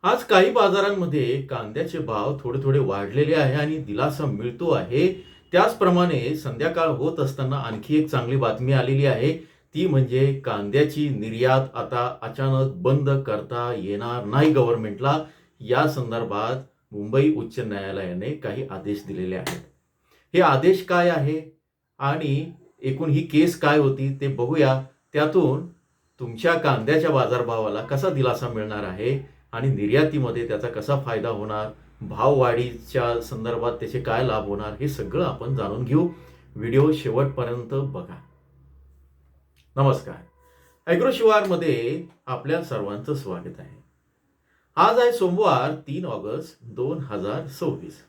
आज काही बाजारांमध्ये कांद्याचे भाव थोडे थोडे वाढलेले आहे आणि दिलासा मिळतो आहे. त्याचप्रमाणे संध्याकाळ होत असताना आणखी एक चांगली बातमी आलेली आहे. ती म्हणजे कांद्याची निर्यात आता अचानक बंद करता येणार नाही गव्हर्नमेंटला. या संदर्भात मुंबई उच्च न्यायालयाने काही आदेश दिलेले आहेत. हे आदेश काय आहे आणि एकूण ही केस काय होती ते बघूया. त्यातून तुमच्या कांद्याच्या बाजारभावाला कसा दिलासा मिळणार आहे आणि निर्यातीमध्ये त्याचा कसा फायदा होणार, भाववाढीच्या संदर्भात त्याचे काय लाभ होणार, हे सगळं आपण जाणून घेऊ. व्हिडिओ शेवटपर्यंत बघा. नमस्कार. ॲग्रो शिवारमध्ये आपल्या सर्वांचं स्वागत आहे. आज आहे सोमवार 3 ऑगस्ट 2026.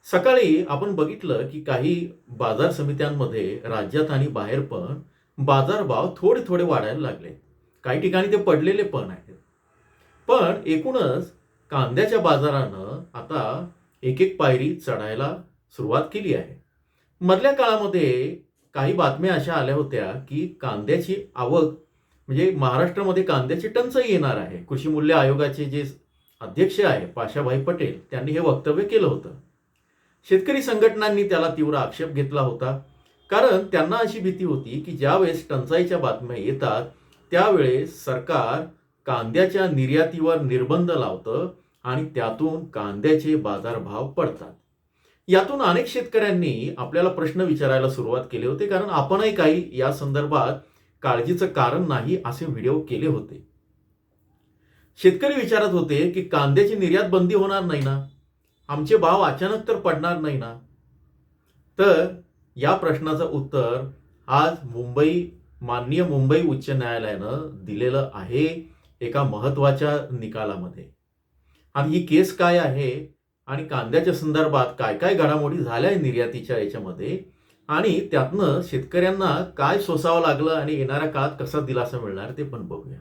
सकाळी आपण बघितलं की काही बाजार समित्यांमध्ये राज्यात आणि बाहेर पण बाजारभाव थोडे थोडे वाढायला लागले. काही ठिकाणी ते पडलेले पण आहेत. पण एकूणच कांद्याच्या बाजारानं आता एक एक पायरी चढायला सुरुवात केली आहे. मधल्या काळामध्ये काही बातम्या अशा आल्या होत्या की कांद्याची आवक म्हणजे महाराष्ट्रामध्ये कांद्याची टंचाई येणार आहे. कृषी मूल्य आयोगाचे जे अध्यक्ष आहे पाशाभाई पटेल त्यांनी हे वक्तव्य केलं होतं. शेतकरी संघटनांनी त्याला तीव्र आक्षेप घेतला होता. कारण त्यांना अशी भीती होती की ज्यावेळेस टंचाईच्या बातम्या येतात त्यावेळेस सरकार कांद्याच्या निर्यातीवर निर्बंध लावतं आणि त्यातून कांद्याचे बाजारभाव पडतात. यातून अनेक शेतकऱ्यांनी आपल्याला प्रश्न विचारायला सुरुवात केली होती. कारण आपणही काही या संदर्भात काळजीचं कारण नाही असे व्हिडिओ केले होते. शेतकरी विचारत होते की कांद्याची निर्यात बंदी होणार नाही ना, आमचे भाव अचानक तर पडणार नाही ना. तर या प्रश्नाचं उत्तर आज माननीय मुंबई उच्च न्यायालयानं दिलेलं आहे एका महत्वाच्या निकालामध्ये. आणि ही केस काय आहे आणि कांद्याच्या संदर्भात काय काय घडामोडी झाल्या निर्यातीच्या याच्यामध्ये आणि त्यातनं शेतकऱ्यांना काय सोसावं लागलं आणि येणाऱ्या काळात कसा दिलासा मिळणार ते पण बघूया.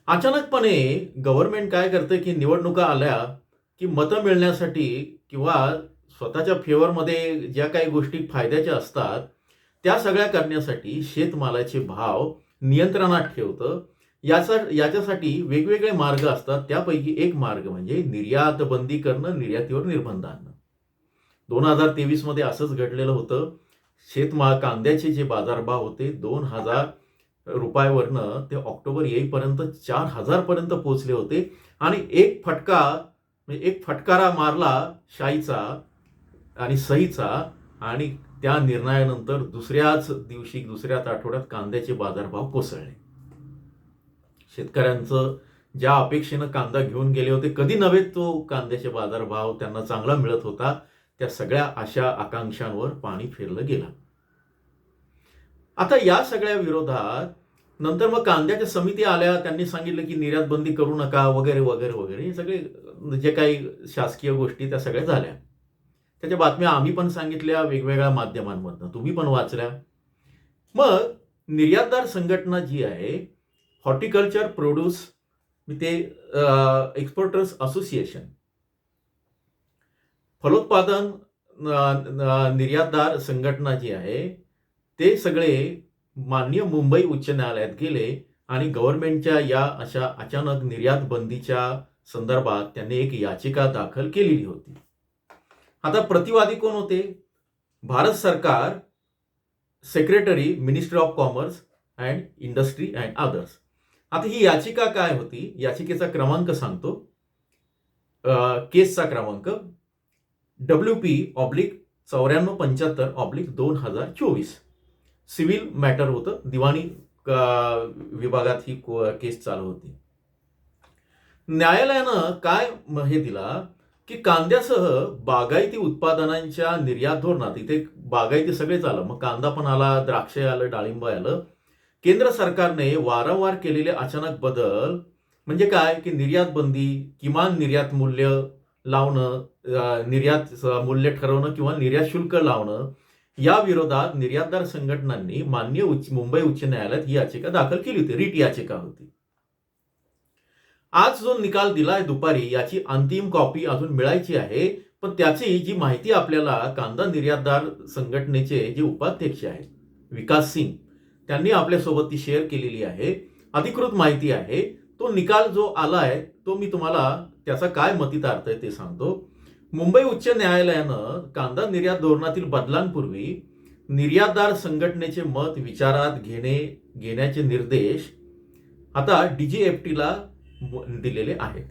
अचानकपणे गव्हर्नमेंट काय करतं की निवडणुका आल्या की मतं मिळण्यासाठी किंवा स्वतःच्या फेवरमध्ये ज्या काही गोष्टी फायद्याच्या असतात त्या सगळ्या करण्यासाठी शेतमालाचे भाव नियंत्रणात ठेवतं. याच्यासाठी वेगवेगळे मार्ग असतात. त्यापैकी एक मार्ग म्हणजे निर्यात बंदी करणं, निर्यातीवर निर्बंध आणणं. 2023 मध्ये असंच घडलेलं होतं. कांद्याचे जे बाजारभाव होते 2000 रुपयावरनं ते ऑक्टोबर येईपर्यंत 4000 पर्यंत पोहोचले होते. आणि एक फटकारा मारला शाईचा आणि सहीचा आणि त्या निर्णयानंतर दुसऱ्याच आठवड्यात कांद्याचे बाजारभाव कोसळले. शेतकऱ्यांचं ज्या अपेक्षेनं कांदा घेऊन गेले होते, कधी नव्हे तो कांद्याचे बाजारभाव त्यांना चांगला मिळत होता, त्या सगळ्या आशा आकांक्षांवर पाणी फिरलं गेलं. आता या सगळ्या विरोधात नंतर मग कांद्याच्या समिती आल्या. त्यांनी सांगितलं की निर्यात बंदी करू नका वगैरे वगैरे वगैरे. हे सगळे जे काही शासकीय गोष्टी त्या सगळ्या झाल्या. त्याच्या बातम्या आम्ही पण सांगितल्या वेगवेगळ्या माध्यमांमधनं, तुम्ही पण वाचल्या. मग निर्यातदार संघटना जी आहे हॉर्टिकल्चर प्रोड्यूस ते एक्सपोर्टर्स असोसिएशन, फलोत्पादन निर्यातदार संघटना जी आहे ते सगळे माननीय मुंबई उच्च न्यायालयात गेले आणि गव्हर्नमेंटच्या या अशा अचानक निर्यात बंदीच्या संदर्भात त्यांनी एक याचिका दाखल केलेली होती. आता प्रतिवादी कोण होते? भारत सरकार, secretary, ministry of commerce and industry and others. आता ही याचिका काय होती? याचिकेचा क्रमांक सांगतो. केसचा क्रमांक WP/9475/2024. सिव्हिल मॅटर होतं. दिवाणी विभागात ही केस चालू होती. न्यायालयानं काय हे दिला की कांद्यासह बागायती उत्पादनांच्या निर्यात धोरणात, इथे बागायती सगळेच आलं, मग कांदा पण आला, द्राक्ष आलं, डाळिंब आलं. केंद्र सरकारने वारंवार केलेले अचानक बदल म्हणजे काय की निर्यात बंदी, किमान निर्यात मूल्य लावणं, निर्यात मूल्य ठरवणं किंवा निर्यात शुल्क लावणं, या विरोधात निर्यातदार संघटनांनी मुंबई उच्च न्यायालयात ही याचिका दाखल केली होती. रीट याचिका होती. आज जो निकाल दिलाय दुपारी, याची अंतिम कॉपी अजून मिळायची आहे. पण त्याची जी माहिती आपल्याला कांदा निर्यातदार संघटनेचे जे उपाध्यक्ष आहेत विकास सिंग, त्यांनी आपल्यासोबत ती शेअर केलेली आहे. अधिकृत माहिती आहे. तो निकाल जो आलाय तो मी तुम्हाला त्याचा काय मतितार्थ आहे ते सांगतो. मुंबई उच्च न्यायालयानं कांदा निर्यात धोरणातील बदलांपूर्वी निर्यातदार संघटनेचे मत विचारात घेण्याचे निर्देश आता डीजीएफटीला दिलेले आहेत.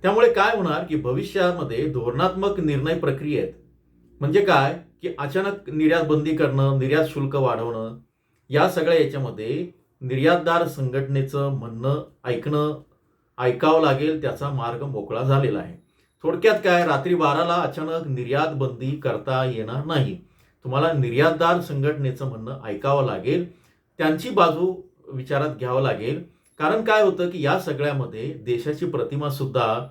त्यामुळे काय होणार की भविष्यामध्ये धोरणात्मक निर्णय प्रक्रियेत म्हणजे काय की अचानक निर्यात बंदी करणं, निर्यात शुल्क वाढवणं, या सगळ्या याच्यामध्ये निर्यातदार संघटनेचं म्हणणं ऐकावं लागेल, त्याचा मार्ग मोकळा झालेला आहे. थोडक्यात काय, रात्री 12ला अचानक निर्यात बंदी करता येणार नाही. तुम्हाला निर्यातदार संघटनेचं म्हणणं ऐकावं लागेल, त्यांची बाजू विचारात घ्यावं लागेल. कारण काय होतं की या सगळ्यामध्ये देशाची प्रतिमा सुद्धा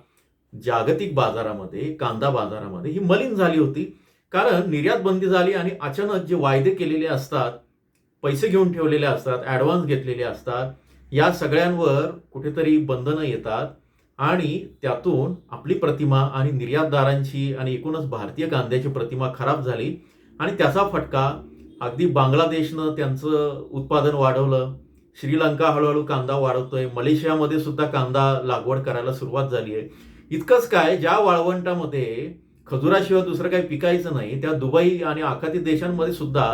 जागतिक बाजारामध्ये, कांदा बाजारामध्ये ही मलिन झाली होती. कारण निर्यात बंदी झाली आणि अचानक जे वायदे केलेले असतात, पैसे घेऊन ठेवलेले असतात, ॲडव्हान्स घेतलेले असतात, या सगळ्यांवर कुठेतरी बंधनं येतात आणि त्यातून आपली प्रतिमा आणि निर्यातदारांची आणि एकूणच भारतीय कांद्याची प्रतिमा खराब झाली आणि त्याचा फटका अगदी बांगलादेशनं त्यांचं उत्पादन वाढवलं, श्रीलंका हळूहळू कांदा वाढवतोय, मलेशियामध्ये सुद्धा कांदा लागवड करायला सुरुवात झाली आहे. इतकंच काय, ज्या वाळवंटामध्ये खजुराशिवाय दुसरं काही पिकायचं नाही, त्या दुबई आणि आखाती देशांमध्ये सुद्धा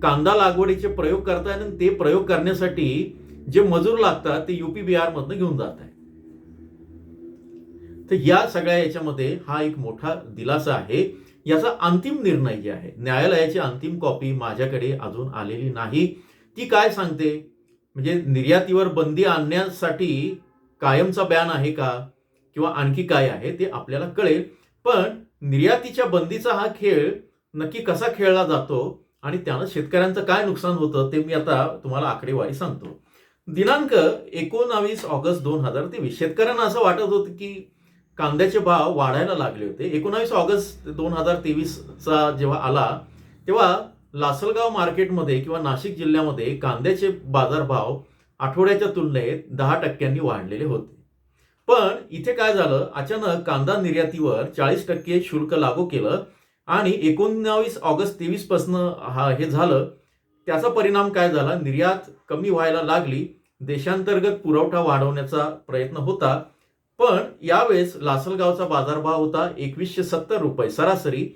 कांदा लागवडीचे प्रयोग करताय आणि ते प्रयोग करण्यासाठी जे मजूर लागतात ते युपी बिहारमधनं घेऊन जात आहे. तर या सगळ्या याच्यामध्ये हा एक मोठा दिलासा आहे. याचा अंतिम निर्णय जे आहे, न्यायालयाची अंतिम कॉपी माझ्याकडे अजून आलेली नाही. ती काय सांगते म्हणजे निर्यातीवर बंदी आणण्यासाठी कायमचा बॅन आहे का किंवा आणखी काय आहे ते आपल्याला कळेल. पण निर्यातीच्या बंदीचा हा खेळ नक्की कसा खेळला जातो आणि त्यानं शेतकऱ्यांचं काय नुकसान होतं ते मी आता तुम्हाला आकडेवारी सांगतो. दिनांक 19 ऑगस्ट 2023 शेतकऱ्यांना असं वाटत होतं की कांद्याचे भाव वाढायला लागले होते. 19 ऑगस्ट 2023चा जेव्हा आला तेव्हा लासलगाव मार्केटमध्ये किंवा नाशिक जिल्ह्यामध्ये कांद्याचे बाजारभाव आठवड्याच्या तुलनेत 10% वाढलेले होते. पण इथे काय झालं, अचानक कांदा निर्यातीवर 40% शुल्क लागू केलं आणि 19 ऑगस्ट 23 पासून हे झालं. त्याचा परिणाम काय झाला, निर्यात कमी व्हायला लागली. देशांतर्गत पुरवठा वाढवण्याचा प्रयत्न होता. पण यावेळेस लासलगावचा बाजारभाव होता 2170 रुपये सरासरी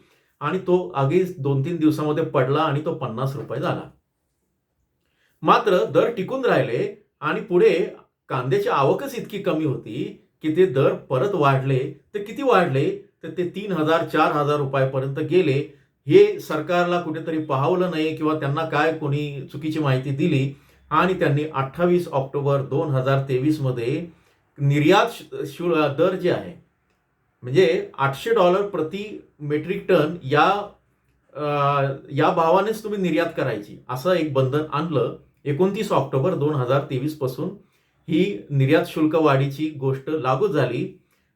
आणि तो अगदीच 2-3 दिवसामध्ये पडला आणि तो 50 रुपये झाला. मात्र दर टिकून राहिले आणि पुढे कांद्याची आवकच इतकी कमी होती की ते दर परत वाढले. तर किती वाढले, तर ते 3000-4000 रुपयापर्यंत गेले. हे सरकारला कुठेतरी पाहवलं नाही किंवा त्यांना काय कोणी चुकीची माहिती दिली आणि त्यांनी 28 ऑक्टोबर 2023 मध्ये निर्यात दर जे आहे म्हणजे $800 प्रति मेट्रिक टन या भावानेच तुम्ही निर्यात करायची असं एक बंधन आणलं. 29 ऑक्टोबर 2023 पासून ही निर्यात शुल्क वाढीची गोष्ट लागू झाली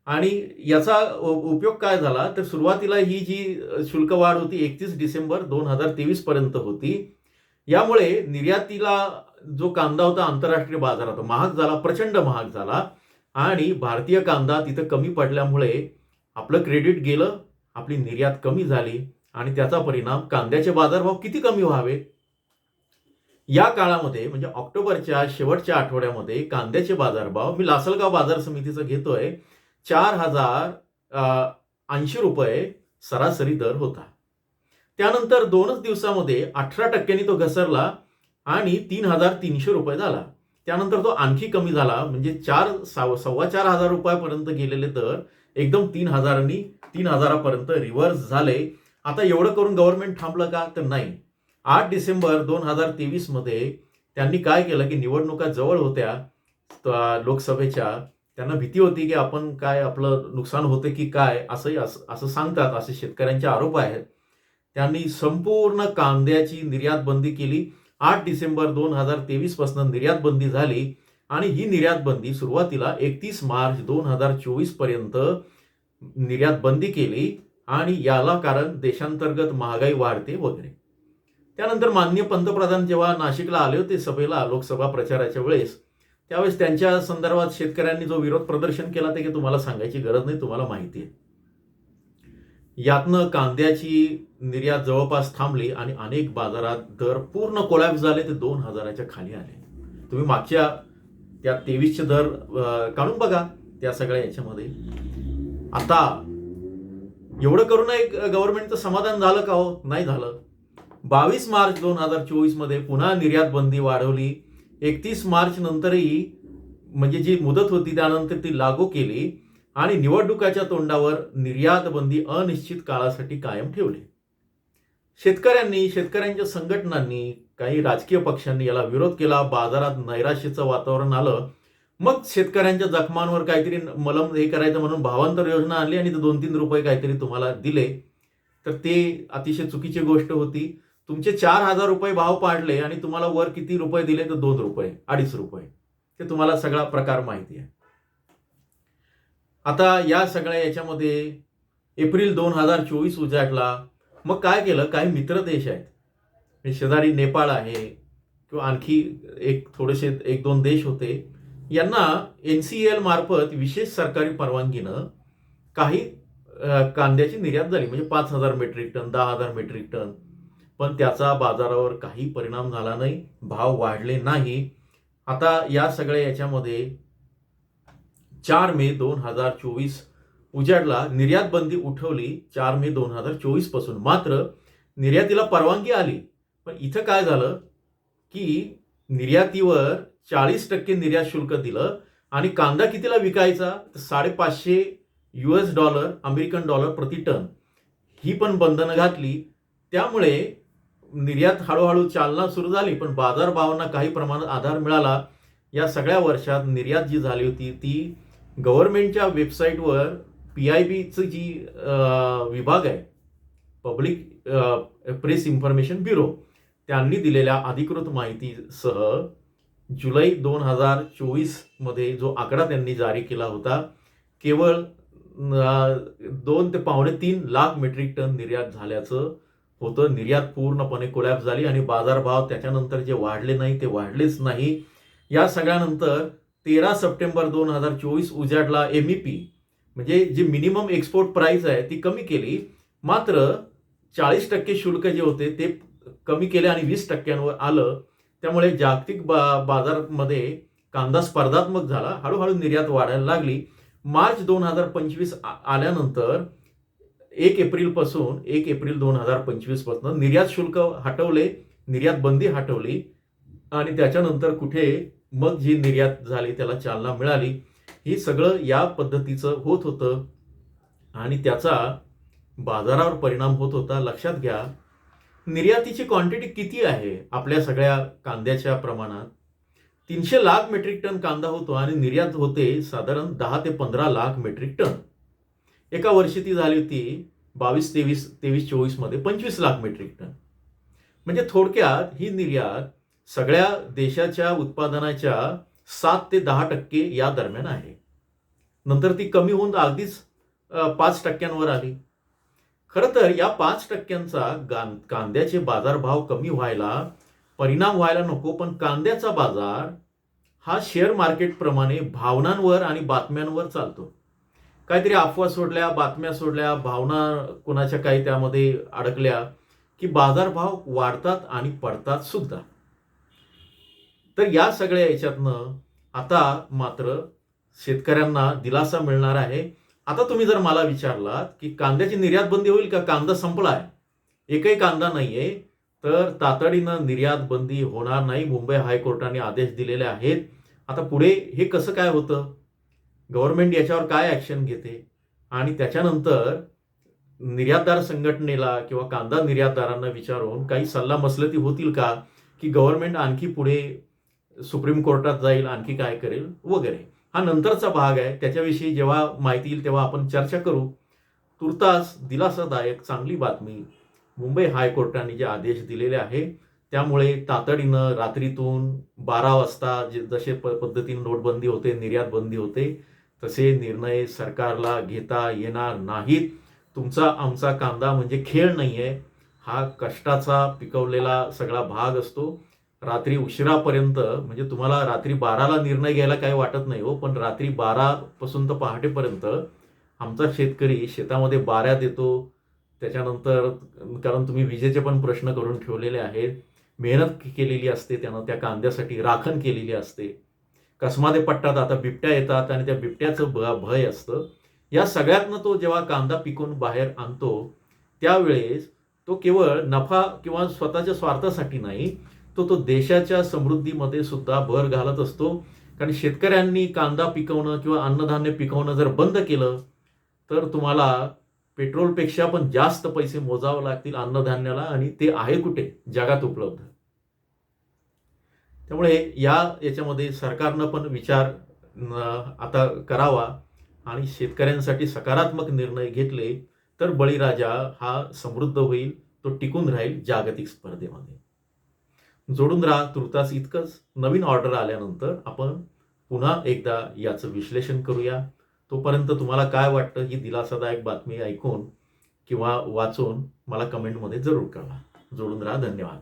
आणि याचा उपयोग काय झाला, तर सुरुवातीला ही जी शुल्क वाढ होती 31 डिसेंबर 2023 पर्यंत होती. यामुळे निर्यातीला जो कांदा होता आंतरराष्ट्रीय बाजारात महाग झाला, प्रचंड महाग झाला आणि भारतीय कांदा तिथं कमी पडल्यामुळे आपलं क्रेडिट गेलं, आपली निर्यात कमी झाली आणि त्याचा परिणाम कांद्याचे बाजारभाव किती कमी व्हावे. या काळामध्ये म्हणजे ऑक्टोबरच्या शेवटच्या आठवड्यामध्ये कांद्याचे बाजारभाव मी लासलगाव बाजार समितीचं घेतोय 4080 रुपये सरासरी दर होता. त्यानंतर 2च दिवसामध्ये 18% तो घसरला आणि 3300 रुपये झाला. त्यानंतर तो आणखी कमी झाला म्हणजे 4,500 रुपयापर्यंत गेलेले दर एकदम 3000 पर्यंत रिव्हर्स झाले. आता एवढं करून गव्हर्नमेंट थांबलं का, तर नाही. 8 डिसेंबर 2023 मध्ये त्यांनी काय केलं की निवडणुका जवळ होत्या लोकसभेच्या, त्यांना भीती होती की आपण काय आपलं नुकसान होते की काय असं सांगतात, असे शेतकऱ्यांचे आरोप आहेत. त्यांनी संपूर्ण कांद्याची निर्यात बंदी केली. 8 डिसेंबर 2023 पासून निर्यात बंदी झाली आणि ही निर्यात बंदी सुरुवातीला 31 मार्च 2024 पर्यंत निर्यात बंदी केली आणि याला कारण देशांतर्गत महागाई वाढते वगैरे. त्यानंतर माननीय पंतप्रधान जेव्हा नाशिकला आले होते सभेला लोकसभा प्रचाराच्या वेळेस, त्यावेळेस त्यांच्या संदर्भात शेतकऱ्यांनी जो विरोध प्रदर्शन केला ते की तुम्हाला सांगायची गरज नाही, तुम्हाला माहिती आहे. यातनं कांद्याची निर्यात जवळपास थांबली आणि अनेक बाजारात दर पूर्ण कोलॅप्स झाले, ते 2000च्या खाली आले. तुम्ही मागच्या त्या 23चे दर काढून बघा त्या सगळ्या याच्यामध्ये. आता एवढं करूनही गव्हर्नमेंटचं समाधान झालं का हो? नाही झालं. 22 मार्च 2024 मध्ये पुन्हा निर्यात बंदी वाढवली. 31 मार्च नंतरही म्हणजे जी मुदत होती त्यानंतर ती लागू केली आणि निवडणुकाच्या तोंडावर निर्यात बंदी अनिश्चित काळासाठी कायम ठेवली. शेतकऱ्यांनी, शेतकऱ्यांच्या संघटनांनी, काही राजकीय पक्षांनी याला विरोध केला. बाजारात नैराश्याचं वातावरण आलं. मग शेतकऱ्यांच्या जखमांवर काहीतरी मलम हे करायचं म्हणून भावांतर योजना आणली आणि 2-3 रुपये काहीतरी तुम्हाला दिले. तर ते अतिशय चुकीची गोष्ट होती. तुमचे 4,000 रुपये भाव पाडले आणि तुम्हाला वर किती रुपये दिले तर 2 रुपये, 2.5 रुपये. ते तुम्हाला सगळा प्रकार माहिती आहे. आता या सगळ्या याच्यामध्ये एप्रिल 2024 उजाडला. मग काय केलं, काही मित्र देश आहेत, शेजारी नेपाळ आहे किंवा आणखी एक थोडेसे 1-2 देश होते, यांना NCL मार्फत विशेष सरकारी परवानगीनं काही कांद्याची निर्यात झाली. म्हणजे 5,000 मेट्रिक टन, 10,000 मेट्रिक टन. पण त्याचा बाजारावर काही परिणाम झाला नाही, भाव वाढले नाही. आता या सगळ्या याच्यामध्ये 4 मे 2024 उजाडला. निर्यात बंदी उठवली 4 मे 2024 पासून. मात्र निर्यातीला परवानगी आली. पण इथं काय झालं की निर्यातीवर 40% निर्यात शुल्क दिलं आणि कांदा कितीला विकायचा तर $550 अमेरिकन डॉलर प्रति टन ही पण बंधनं घातली. त्यामुळे निर्यात हळूहळू चालना सुरू झाली. पण बाजारभावांना काही प्रमाणात आधार मिळाला. या सगळ्या वर्षात निर्यात जी झाली होती ती गव्हर्नमेंटच्या वेबसाईटवर PIBचं जी विभाग आहे, पब्लिक प्रेस इन्फॉर्मेशन ब्युरो, त्यांनी दिलेल्या अधिकृत माहितीसह जुलै 2024 मध्ये जो आकडा त्यांनी जारी केला होता, केवळ 2 ते 2.25 लाख मेट्रिक टन निर्यात झाल्याचं होतं. निर्यात पूर्णपणे कोलॅप्स झाली आणि बाजारभाव त्याच्यानंतर जे वाढले नाही ते वाढलेच नाही. या सगळ्यानंतर 13 सप्टेंबर 2024 उजाडला. MEP म्हणजे जी मिनिमम एक्सपोर्ट प्राइस आहे ती कमी केली. मात्र 40% शुल्क जे होते ते कमी केले आणि 20%वर आलं. त्यामुळे जागतिक बाजारामध्ये कांदा स्पर्धात्मक झाला. हळूहळू निर्यात वाढायला लागली. मार्च 2025 आल्यानंतर 1 एप्रिल 2025 पासून निर्यात शुल्क हटवले, निर्यात बंदी हटवली आणि त्याच्यानंतर कुठे मग जी निर्यात झाली त्याला चालना मिळाली. ही सगळं या पद्धतीचं होत होतं आणि त्याचा बाजारावर परिणाम होत होता. लक्षात घ्या, निर्यातीची क्वांटिटी किती आहे आपल्या सगळ्या कांद्याच्या प्रमाणात. 300 लाख मेट्रिक टन कांदा होतो आणि निर्यात होते साधारण 10 ते 15 लाख मेट्रिक टन. एका वर्षी ती झाली होती 23-24 मध्ये 25 लाख मेट्रिक टन. म्हणजे थोडक्यात ही निर्यात सगळ्या देशाच्या उत्पादनाच्या 7 ते 10% या दरम्यान आहे. नंतर ती कमी होऊन अगदीच 5%वर आली. खरं तर या 5%चा कांद्याचे बाजारभाव कमी व्हायला, परिणाम व्हायला नको. पण कांद्याचा बाजार हा शेअर मार्केट प्रमाणे भावनांवर आणि बातम्यांवर चालतो. काहीतरी अफवा सोडल्या, बातम्या सोडल्या, भावना कोणाच्या काही त्यामध्ये अडकल्या की बाजारभाव वाढतात आणि पडतात सुद्धा. तर या सगळ्या याच्यातनं आता मात्र शेतकऱ्यांना दिलासा मिळणार आहे. आता तुम्ही जर मला विचारलात की कांद्याची निर्यात बंदी होईल का, कांदा संपलाय, एकही कांदा नाहीये, तर तातडीनं निर्यात बंदी होणार नाही. मुंबई हायकोर्टाने आदेश दिलेले आहेत. आता पुढे हे कसं काय होतं, गव्हर्नमेंट याच्यावर काय ऍक्शन घेते आणि त्याच्यानंतर निर्यातदार संघटनेला किंवा कांदा निर्यातदारांना विचारून काही सल्लामसलती होतील का, की गव्हर्नमेंट आणखी पुढे सुप्रीम कोर्टात जाईल, आणखी काय करेल वगैरे, हा नंतरचा भाग आहे. त्याच्याविषयी जेव्हा माहिती येईल तेव्हा आपण चर्चा करू. तुर्तास दिलासादायक चांगली बातमी, मुंबई हायकोर्टाने जे आदेश दिलेले आहे त्यामुळे तातडीनं रात्रीतून 12 वाजता जसे पद्धतीने नोटबंदी होते, निर्यात बंदी होते, तसे निर्णय सरकारला घेता येणार नाहीत. तुमचा आमचा कांदा म्हणजे खेळ नाहीये, हा कष्टाचा पिकवलेला सगळा भाग असतो. रात्री उशिरापर्यंत, म्हणजे तुम्हाला रात्री 12ला निर्णय घ्यायला काही वाटत नाही हो, पण रात्री 12 पासून तर पहाटेपर्यंत आमचा शेतकरी शेतामध्ये बाऱ्या देतो. त्याच्यानंतर कारण तुम्ही विजेचे पण प्रश्न करून ठेवलेले आहेत, मेहनत केलेली असते, त्यानं त्या कांद्यासाठी राखण केलेली असते. कसमादे पट्टात आता बिबट्या येतात आणि त्या बिबट्याचं भय असतं. या सगळ्यातनं तो जेव्हा कांदा पिकवून बाहेर आणतो, त्यावेळेस तो केवळ नफा किंवा स्वतःच्या स्वार्थासाठी नाही, तो देशाच्या समृद्धीमध्ये सुद्धा भर घालत असतो. कारण शेतकऱ्यांनी कांदा पिकवणं किंवा अन्नधान्य पिकवणं जर बंद केलं, तर तुम्हाला पेट्रोलपेक्षा पण जास्त पैसे मोजावे लागतील अन्नधान्याला, आणि ते आहे कुठे? जगात उपलब्ध. त्यामुळे याच्यामध्ये सरकारनं पण विचार आता करावा आणि शेतकऱ्यांसाठी सकारात्मक निर्णय घेतले, तर बळीराजा हा समृद्ध होईल, तो टिकून राहील जागतिक स्पर्धेमध्ये. जोडून राहा. तुर्तास इतकंच. नवीन ऑर्डर आल्यानंतर आपण पुन्हा एकदा याचं विश्लेषण करूया. तोपर्यंत तुम्हाला काय वाटतं ही दिलासादायक बातमी ऐकून किंवा वाचून मला कमेंटमध्ये जरूर कळवा. जोडून राहा. धन्यवाद.